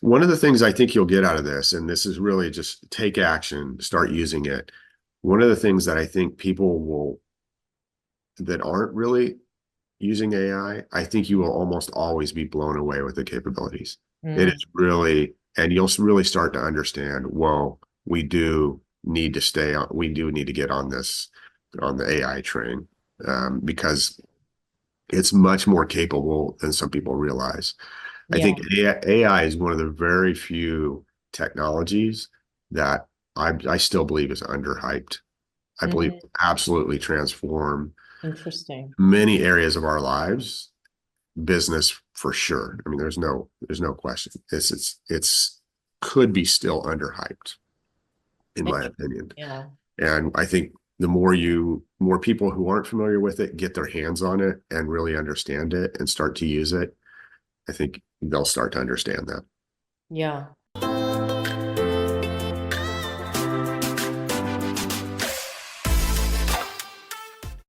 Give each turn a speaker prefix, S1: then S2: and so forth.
S1: One of the things I think you'll get out of this, and this is really just take action, start using it. One of the things that I think people will that aren't really using AI, I think you will almost always be blown away with the capabilities. It
S2: Mm,
S1: is really, and you'll really start to understand, whoa, we do need to get on the AI train, because it's much more capable than some people realize. I think
S2: yeah.
S1: AI is one of the very few technologies that I still believe is underhyped. I believe
S2: Mm,
S1: absolutely transform
S2: interesting.
S1: many areas of our lives, business for sure. I mean, there's no question. It's could be still underhyped, in my
S2: Interesting.
S1: opinion.
S2: Yeah.
S1: And I think more people who aren't familiar with it get their hands on it and really understand it and start to use it, I think they'll start to understand that.
S2: Yeah.